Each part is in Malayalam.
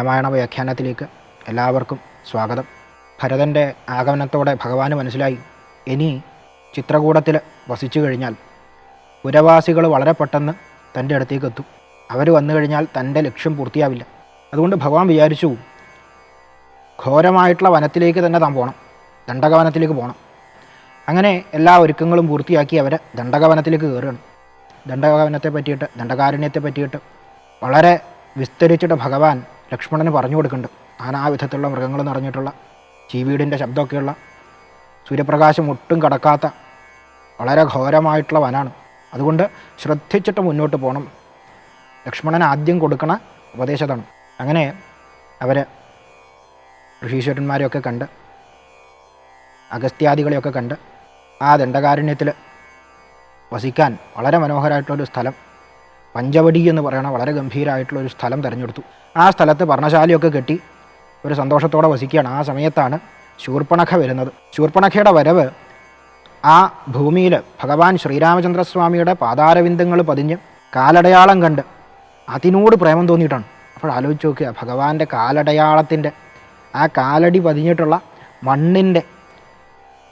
രാമായണ വ്യാഖ്യാനത്തിലേക്ക് എല്ലാവർക്കും സ്വാഗതം. ഭരതൻ്റെ ആഗമനത്തോടെ ഭഗവാന് മനസ്സിലായി, ഇനി ചിത്രകൂടത്തിൽ വസിച്ചു കഴിഞ്ഞാൽ പുരവാസികൾ വളരെ പെട്ടെന്ന് തൻ്റെ അടുത്തേക്ക് എത്തും. അവർ വന്നു കഴിഞ്ഞാൽ തൻ്റെ ലക്ഷ്യം പൂർത്തിയാവില്ല. അതുകൊണ്ട് ഭഗവാൻ വിചാരിച്ചു, ഘോരമായിട്ടുള്ള വനത്തിലേക്ക് തന്നെ താൻ പോകണം, ദണ്ഡകവനത്തിലേക്ക് പോകണം. അങ്ങനെ എല്ലാ ഒരുക്കങ്ങളും പൂർത്തിയാക്കി അവർ ദണ്ഡകവനത്തിലേക്ക് കയറുകയാണ്. ദണ്ഡകവനത്തെ പറ്റിയിട്ട്, ദണ്ഡകാരണ്യത്തെ പറ്റിയിട്ട് വളരെ വിസ്തരിച്ചിട്ട് ഭഗവാൻ ലക്ഷ്മണന് പറഞ്ഞു കൊടുക്കുന്നുണ്ട്. നാനാവിധത്തിലുള്ള മൃഗങ്ങൾ നിറഞ്ഞിട്ടുള്ള, ചീവീടിൻ്റെ ശബ്ദമൊക്കെയുള്ള, സൂര്യപ്രകാശം ഒട്ടും കടക്കാത്ത വളരെ ഘോരമായിട്ടുള്ള വനാണ്. അതുകൊണ്ട് ശ്രദ്ധിച്ചിട്ട് മുന്നോട്ട് പോകണം. ലക്ഷ്മണൻ ആദ്യം കൊടുക്കണ ഉപദേശതാണ്. അങ്ങനെ അവർ ഋഷീശ്വരന്മാരെയൊക്കെ കണ്ട്, അഗസ്ത്യാദികളെയൊക്കെ കണ്ട് ആ ദണ്ഡകാരണ്യത്തിൽ വസിക്കാൻ വളരെ മനോഹരമായിട്ടുള്ളൊരു സ്ഥലം, പഞ്ചവടി എന്ന് പറയുന്ന വളരെ ഗംഭീരമായിട്ടുള്ളൊരു സ്ഥലം തിരഞ്ഞെടുത്തു. ആ സ്ഥലത്ത് പർണശാലയൊക്കെ കെട്ടി ഒരു സന്തോഷത്തോടെ വസിക്കുകയാണ്. ആ സമയത്താണ് ശൂർപ്പണഖ വരുന്നത്. ശൂർപ്പണഖയുടെ വരവ് ആ ഭൂമിയിൽ ഭഗവാൻ ശ്രീരാമചന്ദ്രസ്വാമിയുടെ പാതാരവിന്ദങ്ങൾ പതിഞ്ഞ് കാലടയാളം കണ്ട് അതിനോട് പ്രേമം തോന്നിയിട്ടാണ്. അപ്പോൾ ആലോചിച്ച് നോക്കുക, ഭഗവാന്റെ കാലടയാളത്തിൻ്റെ ആ കാലടി പതിഞ്ഞിട്ടുള്ള മണ്ണിൻ്റെ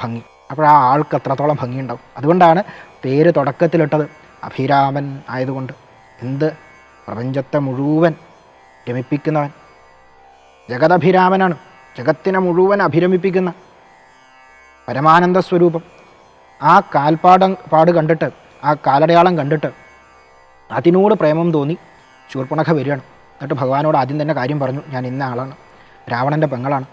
ഭംഗി. അപ്പോൾ ആ ആൾക്ക് എത്രത്തോളം ഭംഗിയുണ്ടാവും. അതുകൊണ്ടാണ് പേര് തുടക്കത്തിലിട്ടത് അഭിരാമൻ ആയതുകൊണ്ട്. എന്ത് പ്രപഞ്ചത്തെ മുഴുവൻ രമിപ്പിക്കുന്നവൻ, ജഗദഭിരാമനാണ്, ജഗത്തിനെ മുഴുവൻ അഭിരമിപ്പിക്കുന്ന പരമാനന്ദ സ്വരൂപം. ആ പാട് കണ്ടിട്ട്, ആ കാലടയാളം കണ്ടിട്ട് അതിനോട് പ്രേമം തോന്നി ശൂർപ്പണഖ വരികയാണ്. എന്നിട്ട് ഭഗവാനോട് ആദ്യം തന്നെ കാര്യം പറഞ്ഞു, ഞാൻ ഇന്ന ആളാണ്, രാവണൻ്റെ പെങ്ങളാണ്,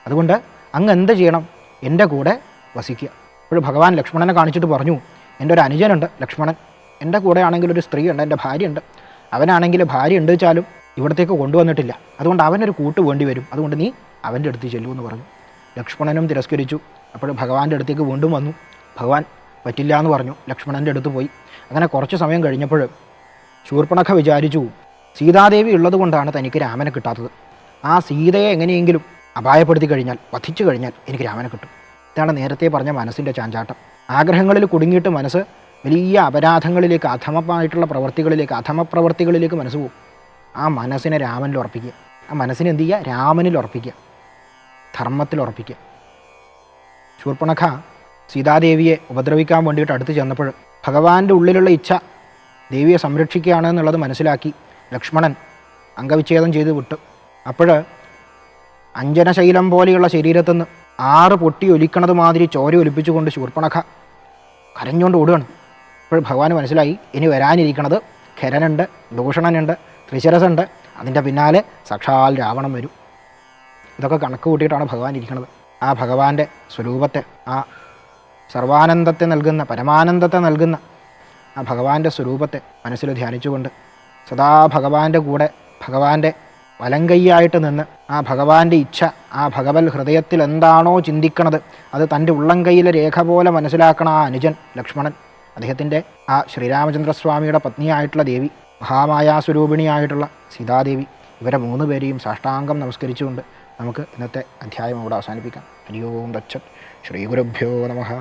അതുകൊണ്ട് അങ്ങ് എന്ത് ചെയ്യണം, എൻ്റെ കൂടെ വസിക്കുക. അപ്പോൾ ഭഗവാൻ ലക്ഷ്മണനെ കാണിച്ചിട്ട് പറഞ്ഞു, എൻ്റെ ഒരു അനുജനുണ്ട് ലക്ഷ്മണൻ, എൻ്റെ കൂടെ ആണെങ്കിൽ ഒരു സ്ത്രീയുണ്ട്, എൻ്റെ ഭാര്യയുണ്ട്. അവനാണെങ്കിൽ ഭാര്യ ഉണ്ട് വെച്ചാലും ഇവിടത്തേക്ക് കൊണ്ടുവന്നിട്ടില്ല, അതുകൊണ്ട് അവനൊരു കൂട്ട് വേണ്ടി വരും, അതുകൊണ്ട് നീ അവൻ്റെ അടുത്ത് ചെല്ലൂ എന്ന് പറഞ്ഞു. ലക്ഷ്മണനും തിരസ്കരിച്ചു. അപ്പോൾ ഭഗവാന്റെ അടുത്തേക്ക് വീണ്ടും വന്നു. ഭഗവാൻ പറ്റില്ല എന്ന് പറഞ്ഞു, ലക്ഷ്മണൻ്റെ അടുത്ത് പോയി. അങ്ങനെ കുറച്ച് സമയം കഴിഞ്ഞപ്പോൾ ശൂർപ്പണഖ വിചാരിച്ചു, സീതാദേവി ഉള്ളത് കൊണ്ടാണ് തനിക്ക് രാമനെ കിട്ടാത്തത്. ആ സീതയെ എങ്ങനെയെങ്കിലും അപായപ്പെടുത്തി കഴിഞ്ഞാൽ, വധിച്ചു കഴിഞ്ഞാൽ എനിക്ക് രാമനെ കിട്ടും. ഇതാണ് നേരത്തെ പറഞ്ഞ മനസ്സിൻ്റെ ചാഞ്ചാട്ടം. ആഗ്രഹങ്ങളിൽ കുടുങ്ങിയിട്ട് മനസ്സ് വലിയ അപരാധങ്ങളിലേക്ക്, അധമമായിട്ടുള്ള പ്രവൃത്തികളിലേക്ക്, അധമപ്രവൃത്തികളിലേക്ക് മനസ്സ് പോകും. ആ മനസ്സിനെ രാമനിൽ ഉറപ്പിക്കുക. ആ മനസ്സിനെ എന്ത് ചെയ്യുക, രാമനിൽ ഉറപ്പിക്കുക, ധർമ്മത്തിൽ ഉറപ്പിക്കുക. ശൂർപ്പണഖ സീതാദേവിയെ ഉപദ്രവിക്കാൻ വേണ്ടിയിട്ട് അടുത്ത് ചെന്നപ്പോൾ ഭഗവാന്റെ ഉള്ളിലുള്ള ഇച്ഛ ദേവിയെ സംരക്ഷിക്കുകയാണ് എന്നുള്ളത് മനസ്സിലാക്കി ലക്ഷ്മണൻ അംഗവിച്ഛേദം ചെയ്ത് വിട്ടു. അപ്പോൾ അഞ്ജനശൈലം പോലെയുള്ള ശരീരത്തു നിന്ന് 6 പൊട്ടി ഒലിക്കണത് മാതിരി ചോര ഒലിപ്പിച്ചുകൊണ്ട് ശൂർപ്പണഖ കരഞ്ഞുകൊണ്ട് ഓടുകയാണ്. അപ്പോൾ ഭഗവാന് മനസ്സിലായി, ഇനി വരാനിരിക്കണത് ഖരനുണ്ട്, ദൂഷണനുണ്ട്, ത്രിശിരസുണ്ട്, അതിൻ്റെ പിന്നാലെ സാക്ഷാൽ രാവണൻ വരും. ഇതൊക്കെ കണക്ക് കൂട്ടിയിട്ടാണ് ഭഗവാൻ ഇരിക്കുന്നത്. ആ ഭഗവാന്റെ സ്വരൂപത്തെ, ആ സർവാനന്ദത്തെ നൽകുന്ന, പരമാനന്ദത്തെ നൽകുന്ന ആ ഭഗവാന്റെ സ്വരൂപത്തെ മനസ്സിൽ ധ്യാനിച്ചുകൊണ്ട് സദാ ഭഗവാന്റെ കൂടെ, ഭഗവാന്റെ വലങ്കയ്യായിട്ട് നിന്ന് ആ ഭഗവാന്റെ ഇച്ഛ, ആ ഭഗവത് ഹൃദയത്തിൽ എന്താണോ ചിന്തിക്കണത് അത് തൻ്റെ ഉള്ളംകൈയിലെ രേഖ പോലെ മനസ്സിലാക്കണ ആ അനുജൻ ലക്ഷ്മണൻ, അദ്ദേഹത്തിൻ്റെ ആ ശ്രീരാമചന്ദ്രസ്വാമിയുടെ പത്നിയായിട്ടുള്ള ദേവി, മഹാമായാസ്വരൂപിണിയായിട്ടുള്ള സീതാദേവി, ഇവരെ 3 പേരെയും സാഷ്ടാംഗം നമസ്കരിച്ചുകൊണ്ട് നമുക്ക് ഇന്നത്തെ അധ്യായം അവിടെ അവസാനിപ്പിക്കാം. ഹരി ഓം തത്സത്. ശ്രീ ഗുരുഭ്യോ നമഃ.